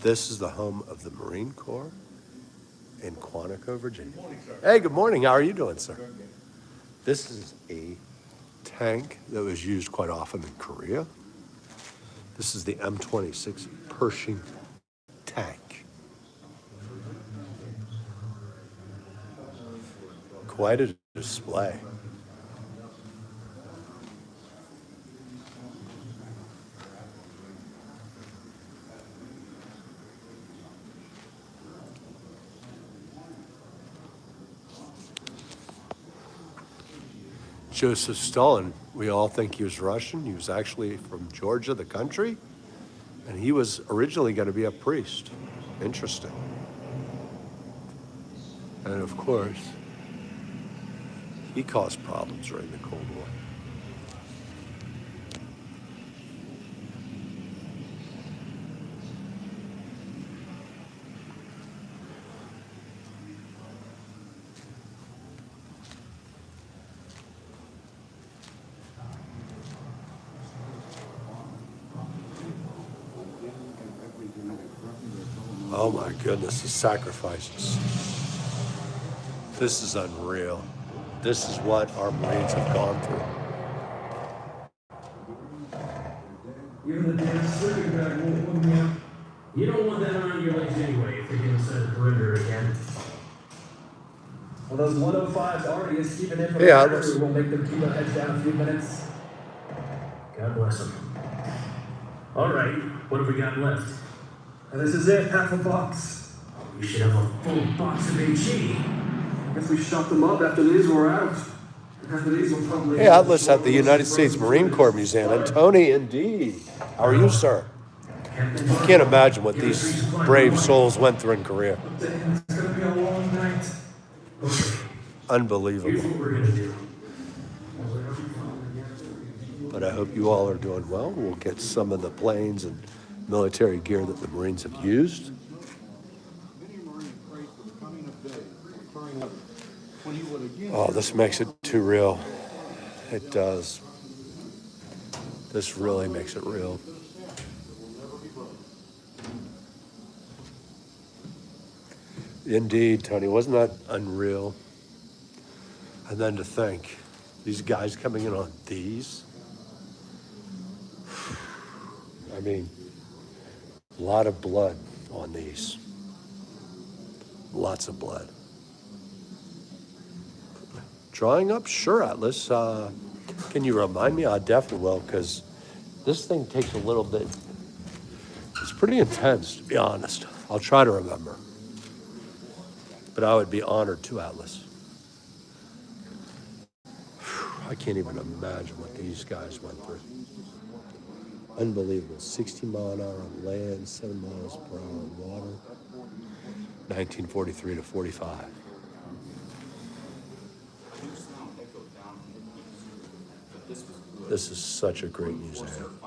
This is the home of the Marine Corps in Quantico, Virginia. Good morning, sir. Hey, good morning. How are you doing, sir? This is a tank that was used quite often in Korea. This is the M26 Pershing tank. Quite a display. Joseph Stalin, we all think he was Russian. He was actually from Georgia, the country, and he was originally going to be a priest. Interesting. And of course, he caused problems during the Cold War. Oh my goodness, the sacrifices. This is unreal. This is what our Marines have gone through. Even the damn sleeping bag won't put me up. You don't want that around your legs anyway if they get inside the perimeter again. Well, those 105s already is keeping in from the perimeter. We'll make them keep their heads down a few minutes. God bless them. All right, what have we got left? This is it, half a box. We should have a full box of HE. Guess we shot them up after these were out. After these will probably... Hey, Atlas at the United States Marine Corps Museum. And Tony, indeed. How are you, sir? I can't imagine what these brave souls went through in Korea. It's going to be a long night. Unbelievable. Here's what we're going to do. But I hope you all are doing well. We'll get some of the planes and military gear that the Marines have used. Oh, this makes it too real. It does. This really makes it real. Indeed, Tony, wasn't that unreal? And then to think, these guys coming in on these. I mean, a lot of blood on these. Lots of blood. Drawing up? Sure, Atlas. Can you remind me? I definitely will, because this thing takes a little bit. It's pretty intense, to be honest. I'll try to remember. But I would be honored to, Atlas. I can't even imagine what these guys went through. Unbelievable. 60 mile an hour on land, 7 miles per hour on water. 1943 to 45. This is such a great museum.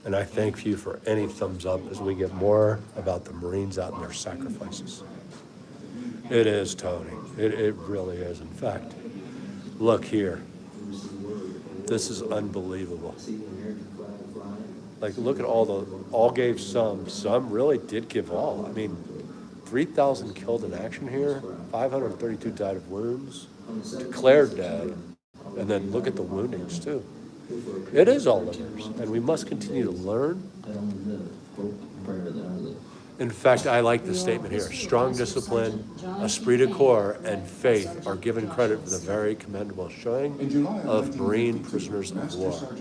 And I thank you for any thumbs up as we get more about the Marines out and their sacrifices. It is, Tony. It really is. In fact, look here. This is unbelievable. Like, look at all gave some really did give all. I mean, 3,000 killed in action here, 532 died of wounds, declared dead, and then look at the woundings too. It is all livers, and we must continue to learn. In fact, I like the statement here. Strong discipline, esprit de corps, and faith are given credit for the very commendable showing of Marine prisoners of war.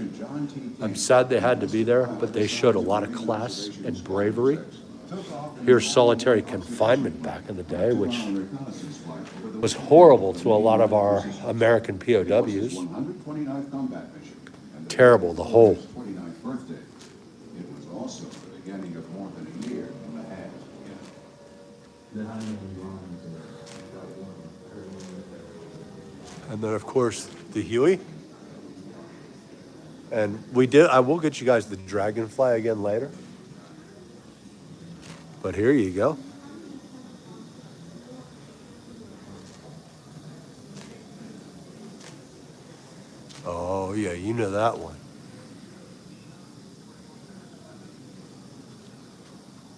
I'm sad they had to be there, but they showed a lot of class and bravery. Here's solitary confinement back in the day, which was horrible to a lot of our American POWs. Terrible, the whole. And then, of course, the Huey. And I will get you guys the Dragonfly again later. But here you go. Oh, yeah, you know that one.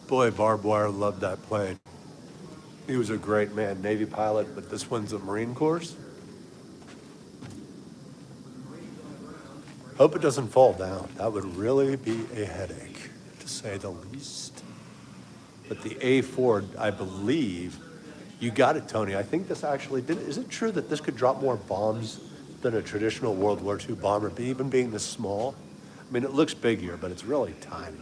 Boy, barbed wire loved that plane. He was a great man, Navy pilot, but this one's a Marine Corps. Hope it doesn't fall down. That would really be a headache, to say the least. But the A4, I believe, you got it, Tony. I think this actually did. Is it true that this could drop more bombs than a traditional World War II bomber, even being this small? I mean, it looks big here, but it's really tiny.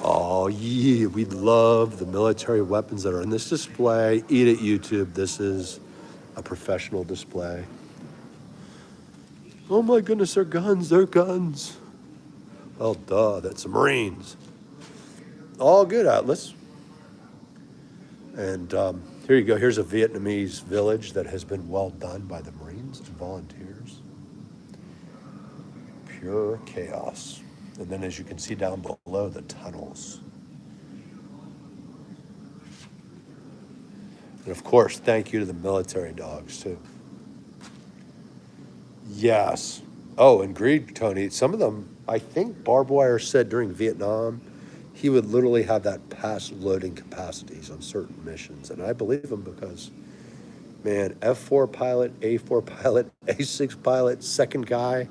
Oh, yeah, we love the military weapons that are in this display. Eat it, YouTube. This is a professional display. Oh my goodness, they're guns, they're guns. Well, duh, that's the Marines. All good, Atlas. And here you go. Here's a Vietnamese village that has been well done by the Marines and volunteers. Pure chaos. And then as you can see down below, the tunnels. And of course, thank you to the military dogs, too. Yes. Oh, and greed, Tony. Some of them, I think barbed wire said during Vietnam, he would literally have that past loading capacities on certain missions. And I believe him because, man, F4 pilot, A4 pilot, A6 pilot, second guy,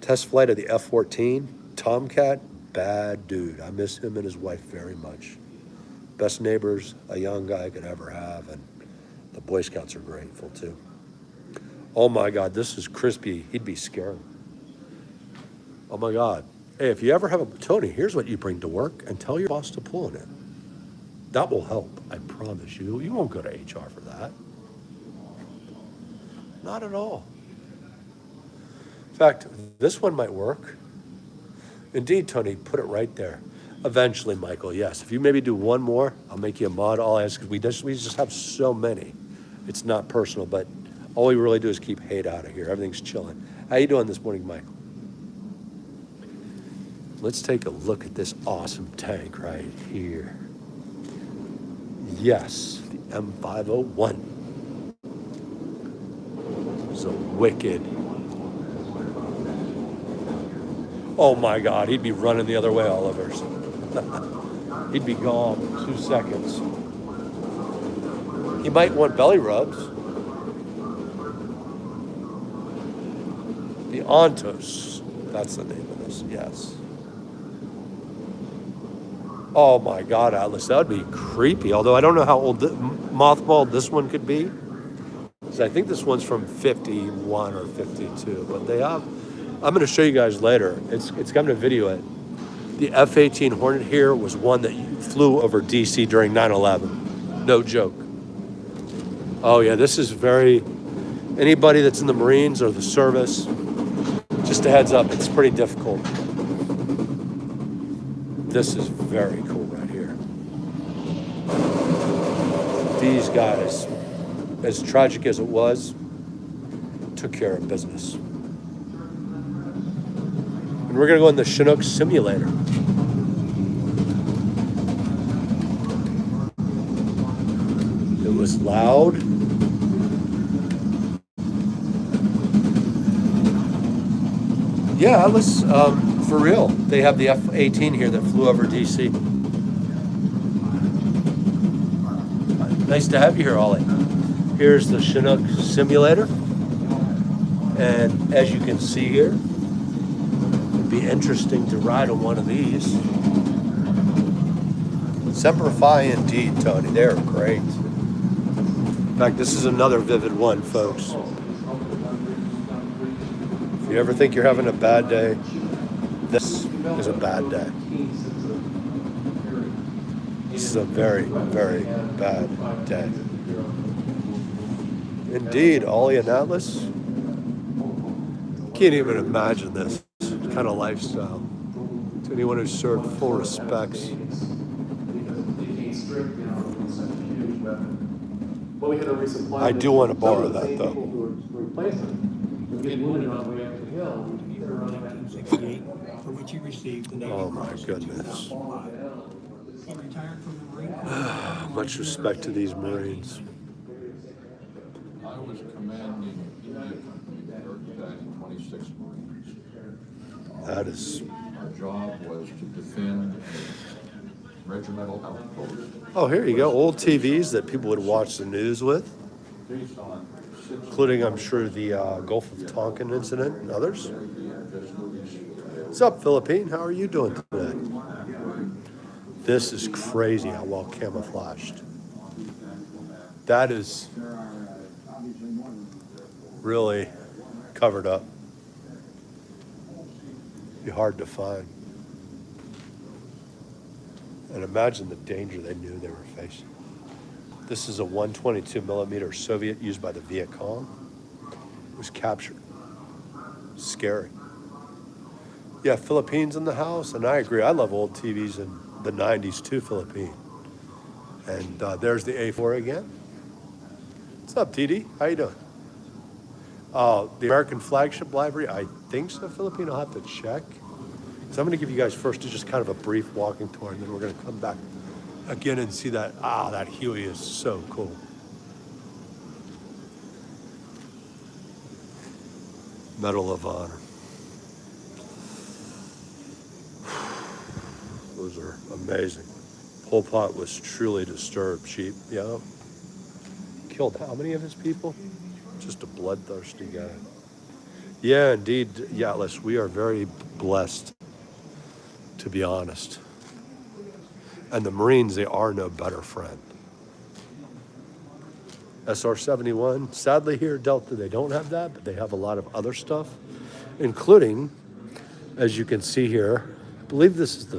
test flight of the F-14, Tomcat, bad dude. I miss him and his wife very much. Best neighbors a young guy could ever have, and the Boy Scouts are grateful too. Oh my God, this is crispy. He'd be scared. Oh my God. Hey, if you ever have a, Tony, here's what you bring to work and tell your boss to pull on it. That will help, I promise you. You won't go to HR for that. Not at all. In fact, this one might work. Indeed, Tony, put it right there. Eventually, Michael, yes. If you maybe do one more, I'll make you a mod. I'll ask, because we just have so many. It's not personal, but all we really do is keep hate out of here. Everything's chilling. How you doing this morning, Michael? Let's take a look at this awesome tank right here. Yes, the M501. It's a wicked. Oh my God, he'd be running the other way, Oliver's. He'd be gone in 2 seconds. He might want belly rubs. The Ontos, that's the name of this, yes. Oh my God, Atlas, that would be creepy. Although I don't know how old mothballed this one could be. So I think this one's from 51 or 52, but they have, I'm gonna show you guys later. It's coming to video it. The F-18 Hornet here was one that flew over DC during 9/11. No joke. Oh yeah, this is very, anybody that's in the Marines or the service, just a heads up, it's pretty difficult. This is very cool right here. These guys, as tragic as it was, took care of business. And we're gonna go in the Chinook simulator. It was loud. Yeah, let's, for real. They have the F-18 here that flew over DC. Nice to have you here, Ollie. Here's the Chinook simulator. And as you can see here, it'd be interesting to ride on one of these. Semper Fi indeed, Tony. They're great. In fact, this is another vivid one, folks. If you ever think you're having a bad day, this is a bad day. This is a very, very bad day. Indeed, Ollie and Atlas. Can't even imagine this kind of lifestyle. To anyone who's served full respects. I do want to borrow that, though. Oh my goodness. Much respect to these Marines. I was commanding India Company, 3rd Battalion, 26 Marines. That is job was to defend a regimental outpost Oh, here you go. Old TVs that people would watch the news with, based on six including, I'm sure, the Gulf of Tonkin incident and others. just movies. What's up, Philippine? How are you doing today? This is crazy how well camouflaged. That is really covered up. Be hard to find. And imagine the danger they knew they were facing. This is a 122 millimeter Soviet used by the Viet Cong. It was captured. Scary. Yeah, Philippines in the house, and I agree. I love old TVs in the 90s too, Philippine. And there's the A4 again. What's up, TD? How you doing? The American flagship library, I think so, Philippine. I'll have to check. So I'm going to give you guys first just kind of a brief walking tour, and then we're going to come back again and see that. That Huey is so cool. Medal of Honor. Those are amazing. Pol Pot was truly disturbed. Sheep, yeah. Killed how many of his people? Just a bloodthirsty guy. Yeah, indeed. Yeah, Atlas, we are very blessed, to be honest. And the Marines, they are no better friend. SR-71, sadly here at Delta, they don't have that, but they have a lot of other stuff, including, as you can see here, I believe this is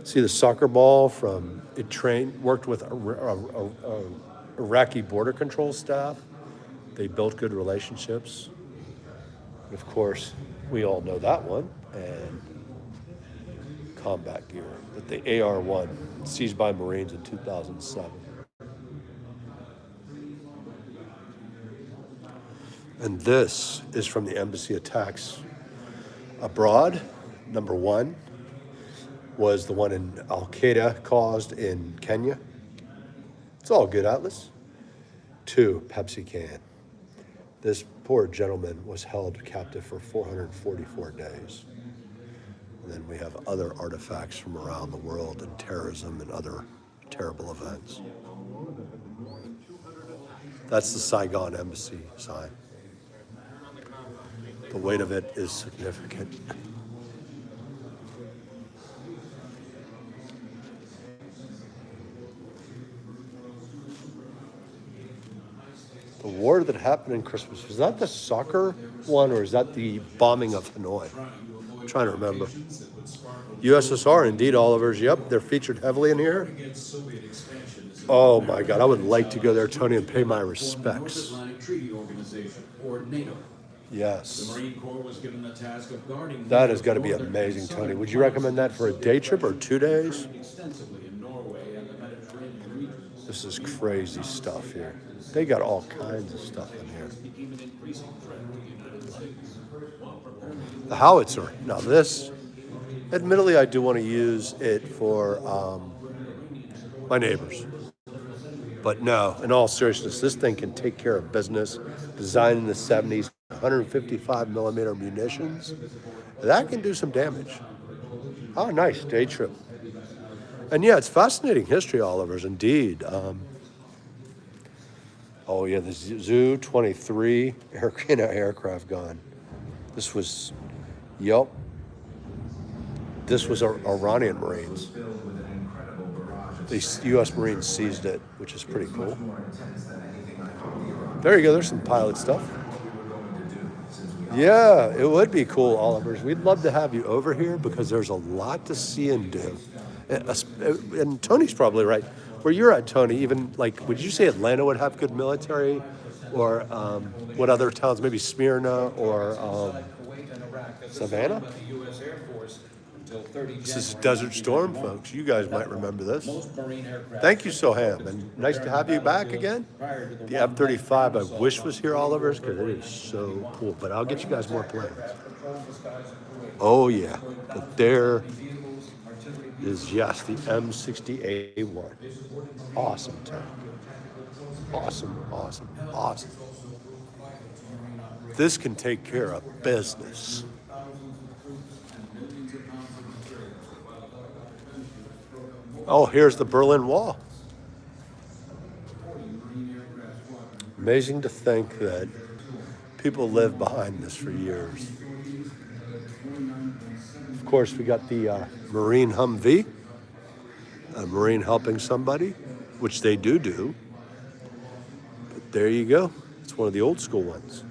see the soccer ball from, worked with Iraqi border control staff. They built good relationships. And of course, we all know that one. And combat gear, that the AR-1, seized by Marines in 2007. And this is from the embassy attacks abroad. Number one was the one in Al-Qaeda caused in Kenya. It's all good, Atlas. 2, Pepsi can. This poor gentleman was held captive for 444 days. And then we have other artifacts from around the world and terrorism and other terrible events. That's the Saigon embassy sign. The weight of it is significant. The war that happened in Christmas, was that the soccer one or is that the bombing of Hanoi? I'm trying to remember. USSR, indeed, Oliver's. Yep, they're featured heavily in here. Oh my God, I would like to go there, Tony, and pay my respects. Yes. The Marine Corps was given the task of guarding. That has got to be amazing, Tony. Would you recommend that for a day trip or 2 days? Extensively in Norway and the Mediterranean regions. This is crazy stuff here. They got all kinds of stuff in here. Became an increasing threat to the United States. The howitzer. Now this, admittedly, I do want to use it for my neighbors. But no, in all seriousness, this thing can take care of business. Designed in the 70s, 155 millimeter munitions. That can do some damage. Oh, nice day trip. And yeah, it's fascinating history, Oliver's, indeed. Oh yeah, the Zu-23 aircraft gun. This was, yep. This was Iranian Marines. The U.S. Marines seized it, which is pretty cool. There you go, there's some pilot stuff. Yeah, it would be cool, Oliver's. We'd love to have you over here because there's a lot to see and do. And Tony's probably right. Where you're at, Tony, even like, would you say Atlanta would have good military? Or what other towns, maybe Smyrna or Savannah? This is Desert Storm, folks. You guys might remember this. Thank you, Soham, and nice to have you back again. The F-35, I wish was here, Oliver's, because it is so cool. But I'll get you guys more planes. Oh, yeah. But there is, yes, the M60A1. Awesome tank. Awesome, awesome, awesome. This can take care of business. Oh, here's the Berlin Wall. Amazing to think that people lived behind this for years. Of course, we got the Marine Humvee, a Marine helping somebody, which they do. But there you go. It's one of the old school ones.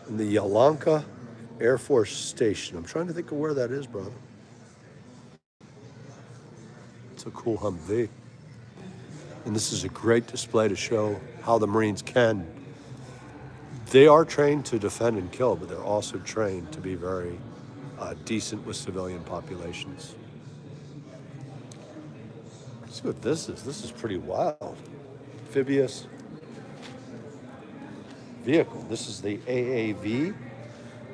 And the Yelonka Air Force Station. I'm trying to think of where that is, brother. It's a cool Humvee. And this is a great display to show how the Marines can. They are trained to defend and kill, but they're also trained to be very decent with civilian populations. Let's see what this is. This is pretty wild. Amphibious vehicle. This is the AAV,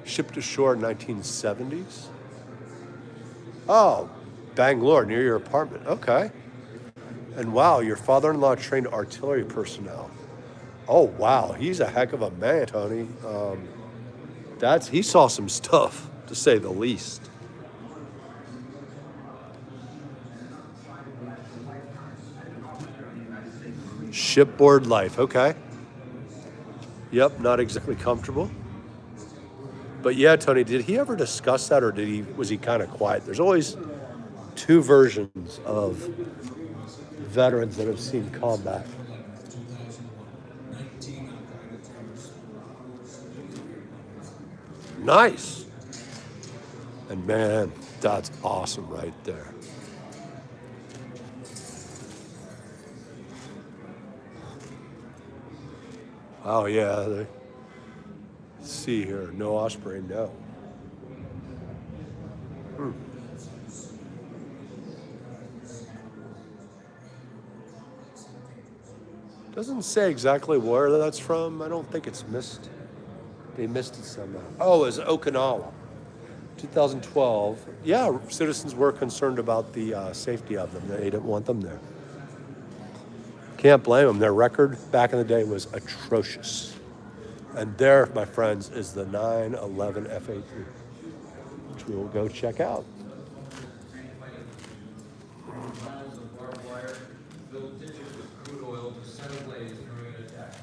shipped ashore in 1970s. Oh, Bangalore, near your apartment. Okay. And wow, your father-in-law trained artillery personnel. Oh wow, he's a heck of a man, Tony. He saw some stuff, to say the least. Shipboard life, okay. Yep, not exactly comfortable. But yeah, Tony, did he ever discuss that, or was he kind of quiet? There's always two versions of veterans that have seen combat. Nice. And man, that's awesome right there. Oh yeah, let's see here, no Osprey, no. Doesn't say exactly where that's from. I don't think it's missed. They missed it somehow. Oh, it's Okinawa, 2012. Yeah, citizens were concerned about the safety of them. They didn't want them there. Can't blame them. Their record back in the day was atrocious. And there, my friends, is the 9/11 F-18, which we will go check out. Miles of barbed wire filled ditches with crude oil to set ablaze during an attack.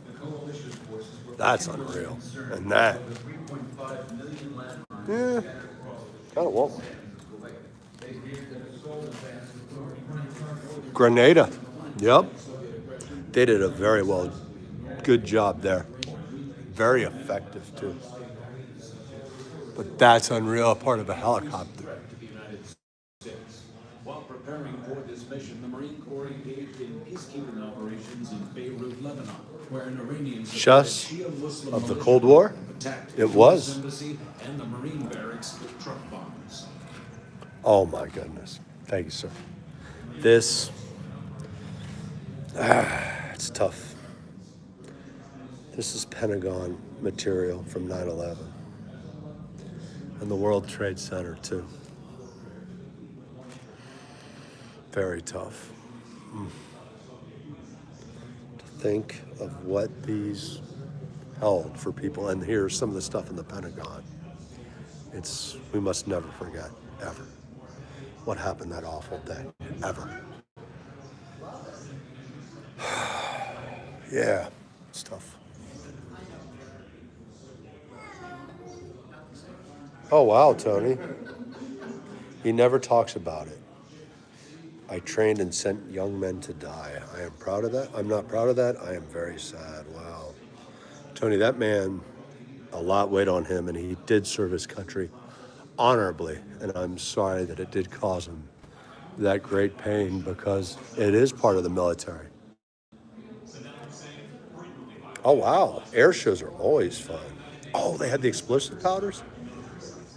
The coalition forces were That's unreal. And that, the 3.5 million landmines yeah, scattered across the kind of want one. Kuwait. They feared that a sole advance would Grenada. Yep. They did a very good job there. Very effective too. But that's unreal, part of a helicopter. to the United States. While preparing for this mission, the Marine Corps engaged in peacekeeping operations in Beirut, Lebanon, where an Iranian Just Shia Muslim of the militia Cold War, attacked it the was. US embassy and the Marine barracks with truck bombs. Oh my goodness. Thank you, sir. It's tough. This is Pentagon material from 9/11. And the World Trade Center too. Very tough. To think of what these held for people. And here's some of the stuff in the Pentagon. We must never forget, ever, what happened that awful day, ever. Yeah, it's tough. Oh, wow, Tony. He never talks about it. I trained and sent young men to die. I am proud of that. I'm not proud of that. I am very sad. Wow. Tony, that man, a lot weighed on him, and he did serve his country honorably. And I'm sorry that it did cause him that great pain, because it is part of the military. Oh, wow. Air shows are always fun. Oh, they had the explosive powders?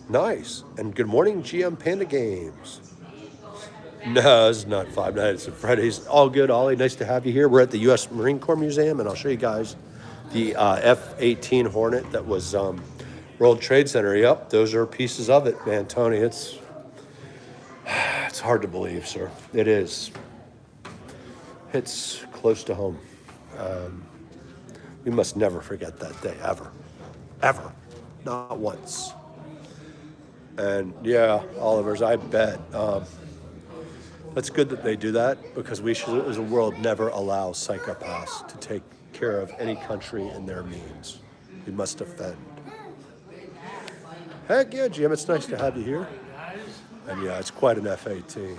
Nice. And good morning, GM Panda Games. No, it's not 5 Nights at Freddy's. All good, Ollie. Nice to have you here. We're at the U.S. Marine Corps Museum, and I'll show you guys the F-18 Hornet that was World Trade Center. Yep, those are pieces of it, man. Tony, it's hard to believe, sir. It is. It's close to home. We must never forget that day, ever. Ever. not once. And yeah, Oliver's, I bet. That's good that they do that, because we should, as a world, never allow psychopaths to take care of any country in their means. We must defend. Heck yeah, Jim, it's nice to have you here. And yeah, it's quite an F-18.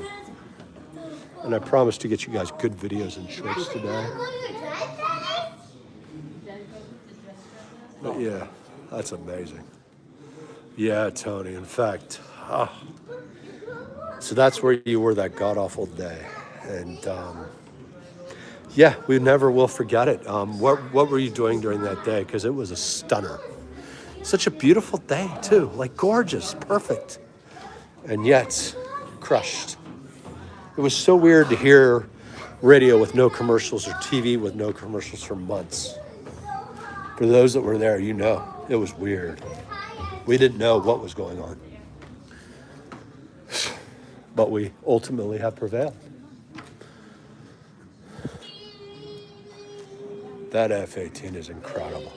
And I promise to get you guys good videos and shorts today. But yeah, that's amazing. Yeah, Tony, in fact, so that's where you were that god-awful day. And yeah, we never will forget it. What were you doing during that day? Because it was a stunner. Such a beautiful day, too. Like, gorgeous, perfect. And yet, crushed. It was so weird to hear radio with no commercials or TV with no commercials for months. For those that were there, you know, it was weird. We didn't know what was going on. But we ultimately have prevailed. That F-18 is incredible.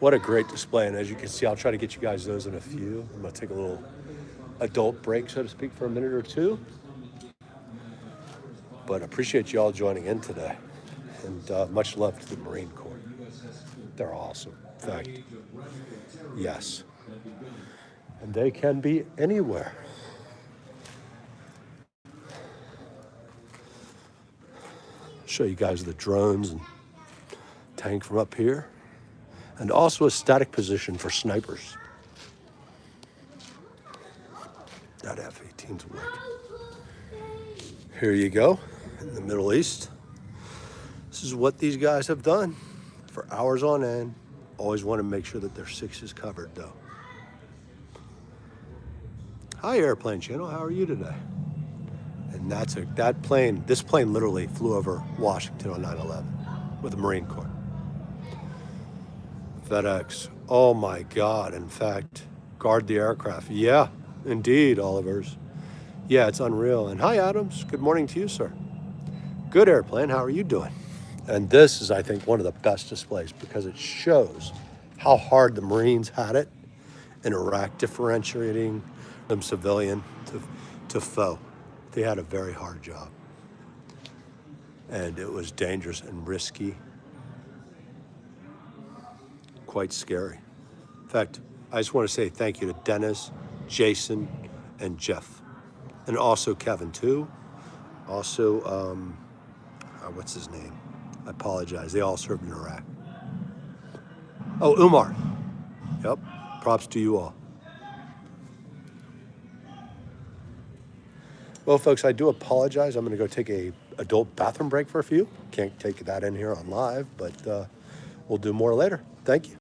What a great display. And as you can see, I'll try to get you guys those in a few. I'm going to take a little adult break, so to speak, for a minute or two. But I appreciate you all joining in today. And much love to the Marine Corps. They're awesome. In fact, yes. And they can be anywhere. Show you guys the drones and tank from up here. And also a static position for snipers. That F-18's wicked. Here you go, in the Middle East. This is what these guys have done for hours on end. Always want to make sure that their 6 is covered, though. Hi, Airplane Channel. How are you today? And this plane literally flew over Washington on 9/11 with the Marine Corps. FedEx. Oh my God. In fact, guard the aircraft. Yeah, indeed, Oliver's. Yeah, it's unreal. And hi, Adams. Good morning to you, sir. Good, Airplane. How are you doing? And this is, I think, one of the best displays because it shows how hard the Marines had it in Iraq, differentiating from civilian to foe. They had a very hard job. And it was dangerous and risky. Quite scary. In fact, I just want to say thank you to Dennis, Jason, and Jeff. And also Kevin, too. Also, what's his name? I apologize. They all served in Iraq. Oh, Umar. Yep. Props to you all. Well, folks, I do apologize. I'm going to go take a adult bathroom break for a few. Can't take that in here on live, but we'll do more later. Thank you.